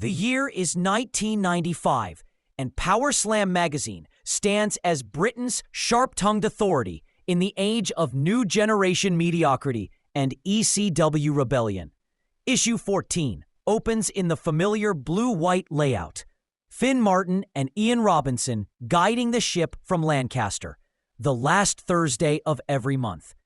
The year is 1995, and Power Slam magazine stands as Britain's sharp-tongued authority in the age of new generation mediocrity and ECW rebellion. Issue 14 opens in the familiar blue-white layout. Finn Martin and Ian Robinson guiding the ship from Lancaster, the last Thursday of every month.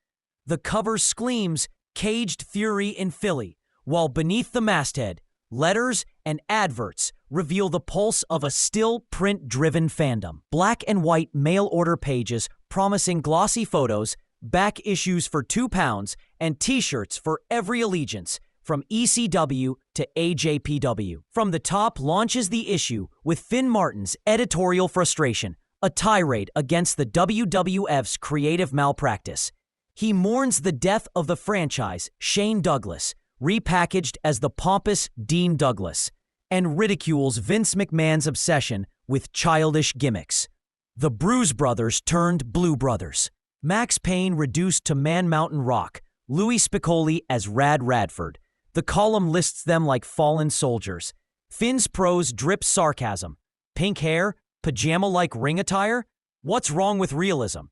The cover screams Caged Fury in Philly, while beneath the masthead, letters and adverts reveal the pulse of a still print-driven fandom. Black and white mail-order pages promising glossy photos, back issues for £2, and t-shirts for every allegiance, from ECW to AJPW. From the top launches the issue with Finn Martin's editorial frustration, a tirade against the WWF's creative malpractice. He mourns the death of the franchise, Shane Douglas, repackaged as the pompous Dean Douglas, and ridicules Vince McMahon's obsession with childish gimmicks. The Bruise Brothers turned Blue Brothers. Max Payne reduced to Man Mountain Rock, Louis Spicolli as Rad Radford. The column lists them like fallen soldiers. Finn's prose drips sarcasm. Pink hair? Pajama-like ring attire? What's wrong with realism?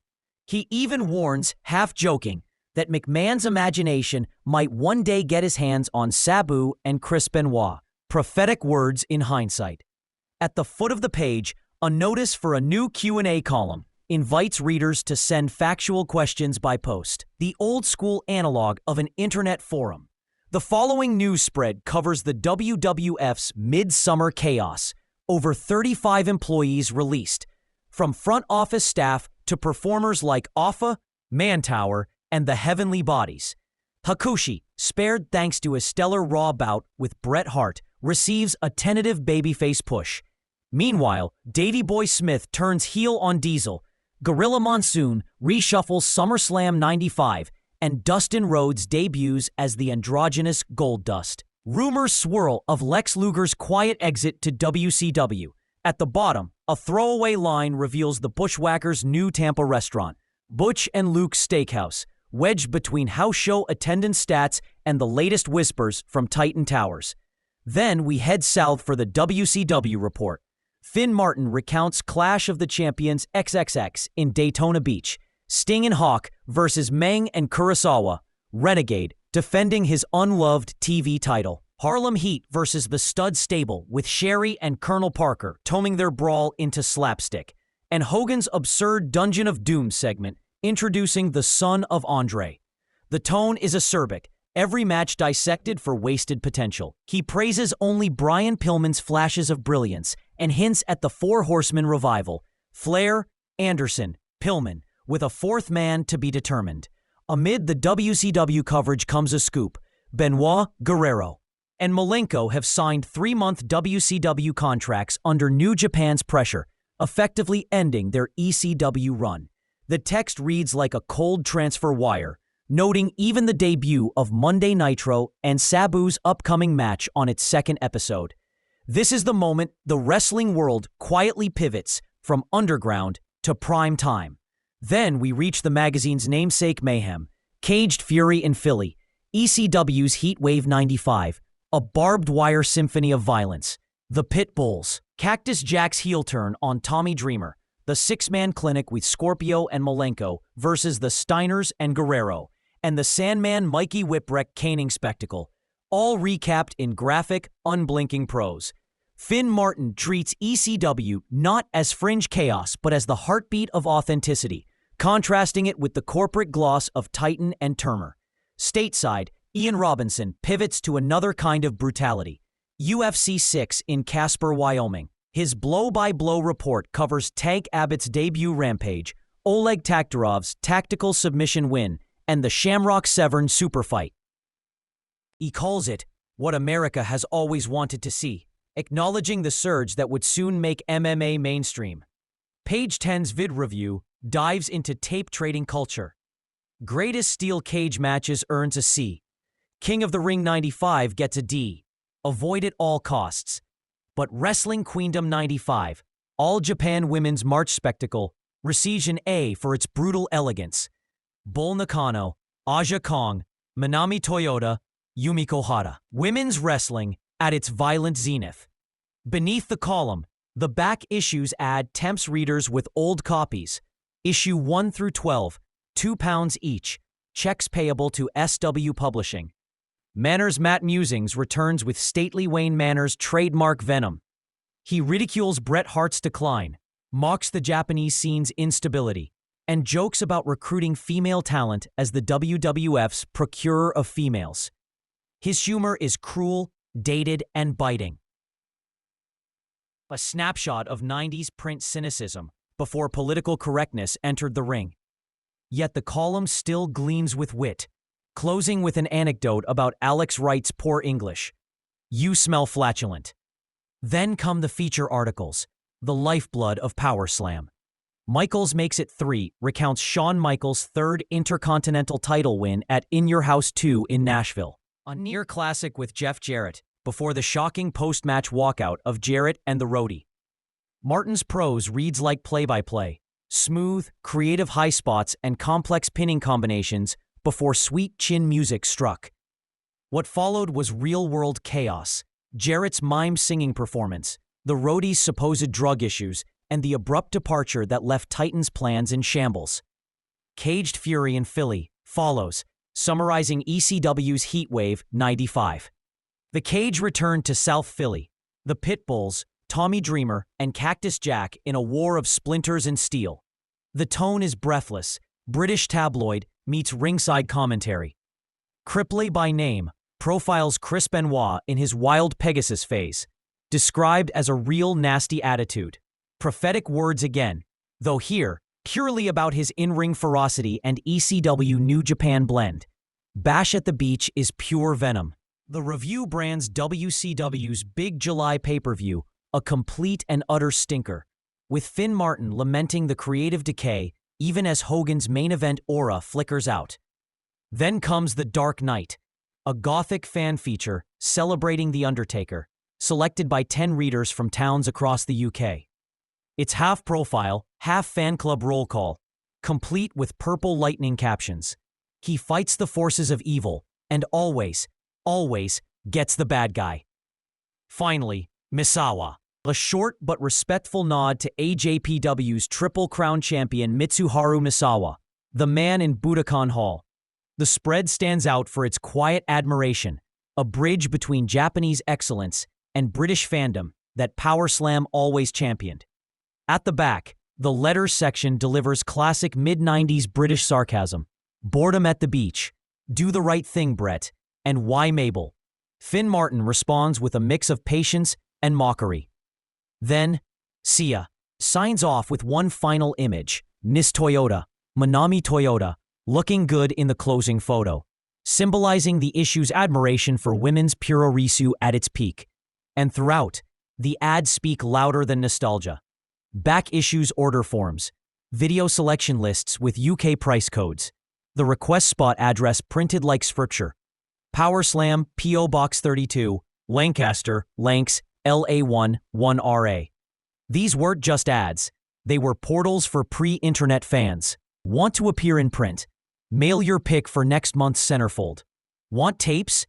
He even warns, half-joking, that McMahon's imagination might one day get his hands on Sabu and Chris Benoit. Prophetic words in hindsight. At the foot of the page, a notice for a new Q&A column invites readers to send factual questions by post, the old-school analog of an internet forum. The following news spread covers the WWF's Midsummer Chaos. Over 35 employees released, from front office staff to performers like Offa, Mantower, and the Heavenly Bodies. Hakushi, spared thanks to a stellar Raw bout with Bret Hart, receives a tentative babyface push. Meanwhile, Davey Boy Smith turns heel on Diesel, Gorilla Monsoon reshuffles SummerSlam 95, and Dustin Rhodes debuts as the androgynous Goldust. Rumors swirl of Lex Luger's quiet exit to WCW. At the bottom, a throwaway line reveals the Bushwhackers' new Tampa restaurant, Butch and Luke's Steakhouse, wedged between house show attendance stats and the latest whispers from Titan Towers. Then we head south for the WCW report. Finn Martin recounts Clash of the Champions XXX in Daytona Beach, Sting and Hawk versus Meng and Kurosawa, Renegade defending his unloved TV title, Harlem Heat versus the Stud Stable with Sherry and Colonel Parker toning their brawl into slapstick, and Hogan's absurd Dungeon of Doom segment introducing the son of Andre. The tone is acerbic, every match dissected for wasted potential. He praises only Brian Pillman's flashes of brilliance and hints at the Four Horsemen revival, Flair, Anderson, Pillman, with a fourth man to be determined. Amid the WCW coverage comes a scoop. Benoit, Guerrero, and Malenko have signed 3-month WCW contracts under New Japan's pressure, effectively ending their ECW run. The text reads like a cold transfer wire, noting even the debut of Monday Nitro and Sabu's upcoming match on its second episode. This is the moment the wrestling world quietly pivots from underground to prime time. Then we reach the magazine's namesake mayhem, Caged Fury in Philly, ECW's Heatwave 95, a barbed wire symphony of violence. The Pit Bulls, Cactus Jack's heel turn on Tommy Dreamer, the six-man clinic with Scorpio and Malenko versus the Steiners and Guerrero, and the Sandman Mikey Whipwreck caning spectacle, all recapped in graphic, unblinking prose. Finn Martin treats ECW not as fringe chaos but as the heartbeat of authenticity, contrasting it with the corporate gloss of Titan and Turner. Stateside, Ian Robinson pivots to another kind of brutality. UFC VI in Casper, Wyoming. His blow-by-blow report covers Tank Abbott's debut rampage, Oleg Taktarov's tactical submission win, and the Shamrock Severn super fight. He calls it what America has always wanted to see, acknowledging the surge that would soon make MMA mainstream. Page 10's vid review dives into tape trading culture. Greatest steel cage matches earns a C. King of the Ring 95 gets a D. Avoid at all costs. But Wrestling Queendom 95, All Japan Women's March Spectacle, receives an A for its brutal elegance. Bull Nakano, Aja Kong, Manami Toyota, Yumiko Hara. Women's wrestling at its violent zenith. Beneath the column, the back issues ad tempts readers with old copies. Issue 1 through 12, £2 each. Checks payable to SW Publishing. Manners' Matt Musings returns with stately Wayne Manners' trademark venom. He ridicules Bret Hart's decline, mocks the Japanese scene's instability, and jokes about recruiting female talent as the WWF's procurer of females. His humor is cruel, dated, and biting. A snapshot of 90s print cynicism before political correctness entered the ring. Yet the column still gleams with wit, closing with an anecdote about Alex Wright's poor English. You smell flatulent. Then come the feature articles, the lifeblood of Power Slam. Michaels Makes It 3 recounts Shawn Michaels' third Intercontinental title win at In Your House 2 in Nashville. A near classic with Jeff Jarrett, before the shocking post-match walkout of Jarrett and The Roadie. Martin's prose reads like play-by-play, smooth, creative high spots and complex pinning combinations before sweet chin music struck. What followed was real-world chaos. Jarrett's mime-singing performance, the Roadie's supposed drug issues, and the abrupt departure that left Titan's plans in shambles. Caged Fury in Philly follows, summarizing ECW's Heatwave 95. The Cage returned to South Philly. The Pitbulls, Tommy Dreamer, and Cactus Jack in a war of splinters and steel. The tone is breathless. British tabloid meets ringside commentary. Cripley by name profiles Chris Benoit in his wild Pegasus phase, described as a real nasty attitude. Prophetic words again, though here, purely about his in-ring ferocity and ECW New Japan blend. Bash at the Beach is pure venom. The review brands WCW's Big July pay-per-view a complete and utter stinker, with Finn Martin lamenting the creative decay even as Hogan's main event aura flickers out. Then comes The Dark Knight, a gothic fan feature celebrating The Undertaker, selected by 10 readers from towns across the UK. It's half profile, half fan club roll call, complete with purple lightning captions. He fights the forces of evil and always gets the bad guy. Finally, Misawa, a short but respectful nod to AJPW's Triple Crown champion Mitsuharu Misawa, the man in Budokan Hall. The spread stands out for its quiet admiration, a bridge between Japanese excellence and British fandom that Power Slam always championed. At the back, the letters section delivers classic mid-90s British sarcasm. Boredom at the beach, do the right thing, Brett, and why Mabel? Finn Martin responds with a mix of patience and mockery. Then, Sia signs off with one final image, Miss Toyota, Manami Toyota, looking good in the closing photo, symbolizing the issue's admiration for women's puroresu at its peak. And throughout, the ads speak louder than nostalgia. Back issues order forms, video selection lists with UK price codes, the request spot address printed like scripture. Power Slam, P.O. Box 32, Lancaster, Lancs, LA1, 1RA. These weren't just ads. They were portals for pre-internet fans. Want to appear in print? Mail your pick for next month's centerfold. Want tapes?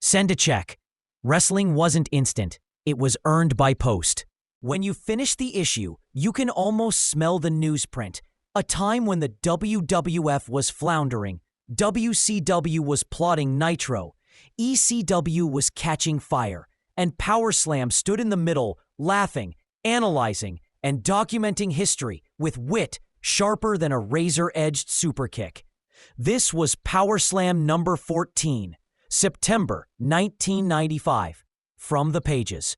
Send a check. Wrestling wasn't instant. It was earned by post. When you finish the issue, you can almost smell the newsprint. A time when the WWF was floundering. WCW was plotting Nitro. ECW was catching fire. And Power Slam stood in the middle, laughing, analyzing, and documenting history with wit sharper than a razor-edged superkick. This was Power Slam number 14, September 1995. From the pages.